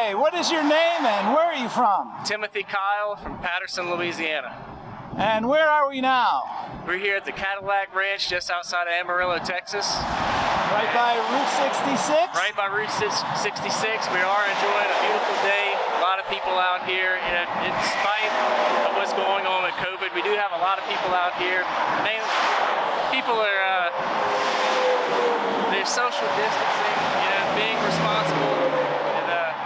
Okay, what is your name and where are you from? Timothy Kyle from Patterson, Louisiana. And where are we now? We're here at the Cadillac Ranch just outside of Amarillo, Texas. Right by Route 66? Right by Route 66. We are enjoying a beautiful day. A lot of people out here. You know, in spite of what's going on with COVID, we do have a lot of people out here. People are they're social distancing, you know, being responsible.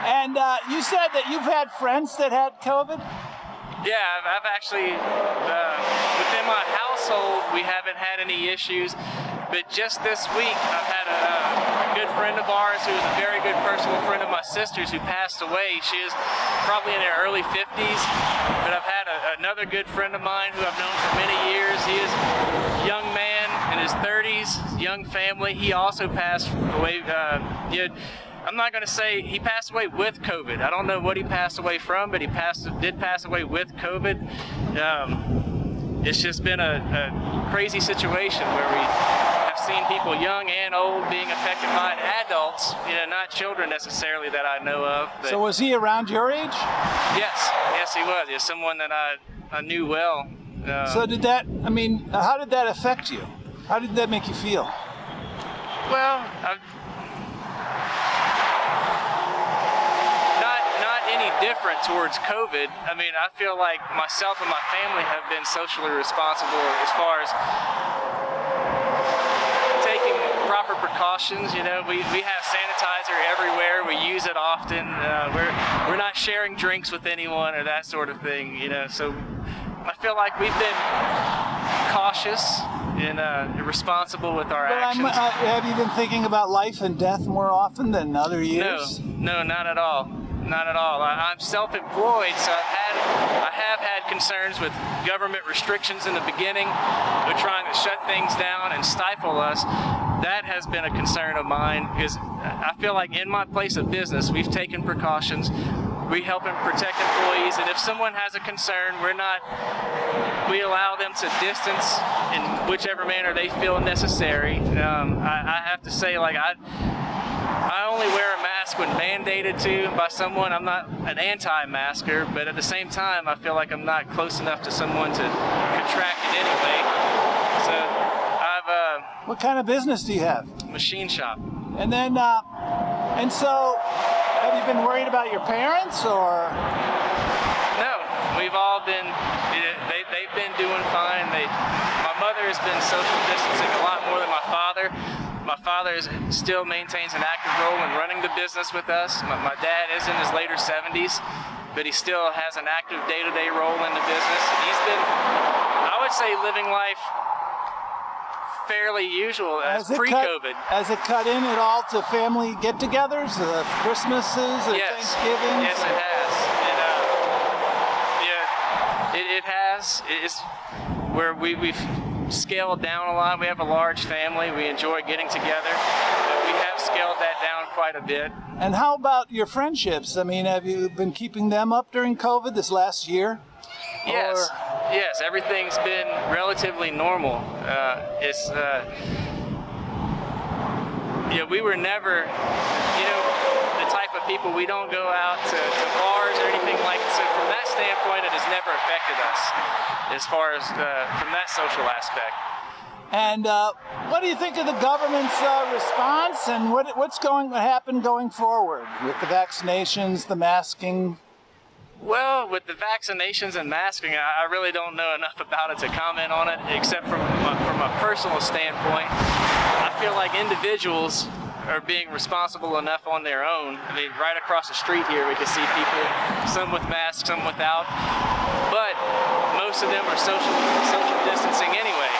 And you said that you've had friends that had COVID? Yeah, I've actually, within my household, we haven't had any issues, but just this week, I've had a good friend of ours who is a very good personal friend of my sister's who passed away. She is probably in her early 50s, but I've had another good friend of mine who I've known for many years. He is a young man in his 30s, young family. He also passed away. I'm not going to say he passed away with COVID. I don't know what he passed away from, but he did pass away with COVID. It's just been a crazy situation where we have seen people young and old being affected by it. Adults, you know, not children necessarily that I know of. But so was he around your age? Yes, he was. He's someone that I knew well. So did that, I mean, how did that affect you? How did that make you feel? Well, any different towards COVID. I mean, I feel like myself and my family have been socially responsible as far as taking proper precautions. You know, we have sanitizer everywhere. We use it often. We're not sharing drinks with anyone or that sort of thing. You know, so I feel like we've been cautious and responsible with our actions. Have you been thinking about life and death more often than other years? No, not at all. Not at all. I'm self-employed, so I have had concerns with government restrictions in the beginning, with trying to shut things down and stifle us. That has been a concern of mine because I feel like in my place of business, we've taken precautions. We help and protect employees, and if someone has a concern, we allow them to distance in whichever manner they feel necessary. I have to say, like, I only wear a mask when mandated to by someone. I'm not an anti-masker, but at the same time, I feel like I'm not close enough to someone to contract it anyway. So I've What kind of business do you have? Machine shop. And then, and so, have you been worried about your parents, or? No, we've all been, they've been doing fine. My mother has been social distancing a lot more than my father. My father still maintains an active role in running the business with us. My dad is in his later 70s, but he still has an active day-to-day role in the business. And he's been, I would say, living life fairly usual as pre-COVID. Has it cut in at all to family get-togethers, Christmases, Thanksgiving? Yes, it has. It has. It's where we've scaled down a lot. We have a large family. We enjoy getting together. But we have scaled that down quite a bit. And how about your friendships? I mean, have you been keeping them up during COVID this last year? Yes. Yes, everything's been relatively normal. We were never, the type of people, we don't go out to bars or anything like that. So from that standpoint, it has never affected us as far as from that social aspect. And what do you think of the government's response, and what's going to happen going forward with the vaccinations, the masking? Well, with the vaccinations and masking, I really don't know enough about it to comment on it, except from a personal standpoint. I feel like individuals are being responsible enough on their own. I mean, right across the street here, we can see people, some with masks, some without, but most of them are social distancing anyway.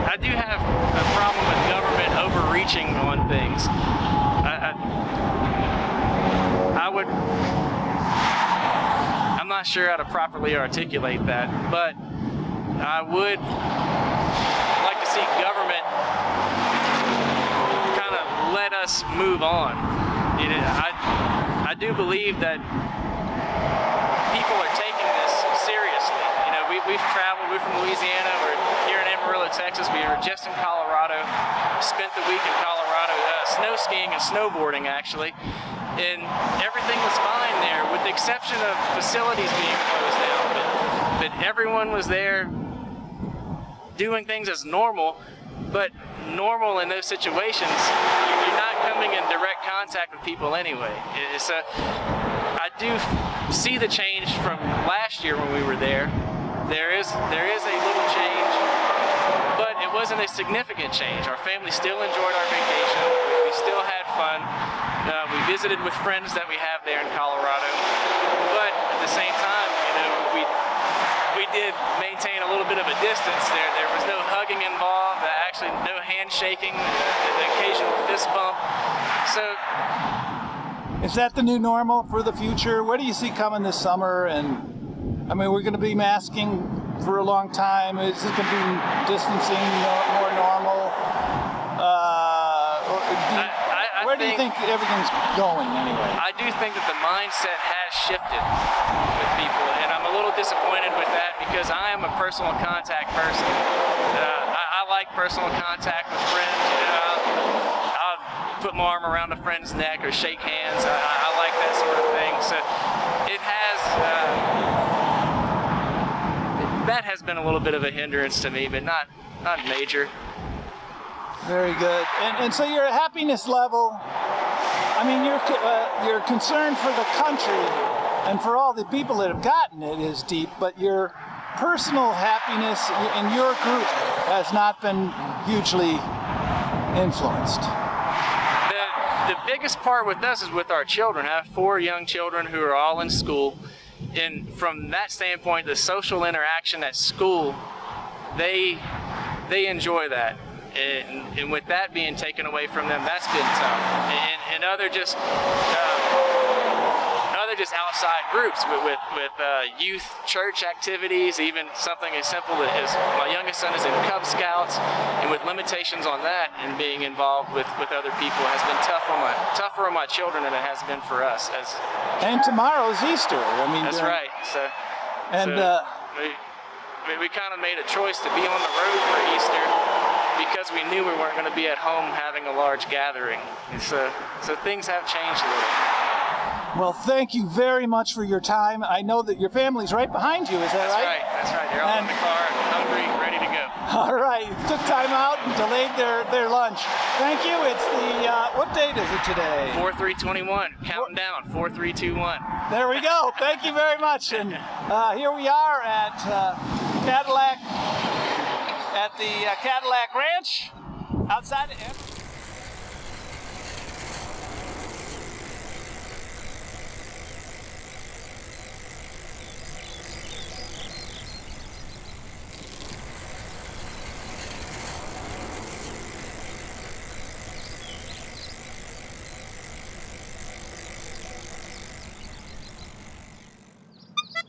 I do have a problem with government overreaching on things. I'm not sure how to properly articulate that, but I would like to see government kind of let us move on. I do believe that people are taking this seriously. We've traveled. We're from Louisiana. We're here in Amarillo, Amarillo, Texas. We were just in Colorado, spent the week in Colorado snow skiing and snowboarding actually, and everything was fine there with the exception of facilities being closed down, but everyone was there doing things as normal. But normal in those situations, you're not coming in direct contact with people anyway. So I do see the change from last year when we were there. There is a little change, but it wasn't a significant change. Our family still enjoyed our vacation. We still had fun. We visited with friends that we have there in Colorado. But at the same time, we did maintain a little bit of a distance there. There was no hugging involved, actually no handshaking, the occasional fist bump. So, is that the new normal for the future? What do you see coming this summer? And I mean, we're going to be masking for a long time. Is it going to be distancing more normal? Where do you think everything's going anyway? I do think that the mindset has shifted with people, and I'm a little disappointed with that because I am a personal contact person. I like personal contact with friends. I'll put my arm around a friend's neck or shake hands. I like that sort of thing. So it has, that has been a little bit of a hindrance to me, but not major. Very good. And so your happiness level, I mean, your concern for the country and for all the people that have gotten it is deep, but your personal happiness in your group has not been hugely influenced. The biggest part with us is with our children. I have 4 young children who are all in school, and from that standpoint, the social interaction at school, they enjoy that. And with that being taken away from them, that's been tough. And other just outside groups with youth church activities, even something as simple as my youngest son is in Cub Scouts, and with limitations on that and being involved with other people has been tougher on my children than it has been for us. And tomorrow's Easter. I mean, that's right. We kind of made a choice to be on the road for Easter, because we knew we weren't going to be at home having a large gathering. And so things have changed a little. Well, thank you very much for your time. I know that your family's right behind you, is that right? That's right. They're all in the car, hungry, ready to go. All right. Took time out and delayed their lunch. Thank you. It's the, what date is it today? 4/3/21. Counting down. 4, 3, 2, 1. There we go. Thank you very much. And here we are at Cadillac, at the Cadillac Ranch outside of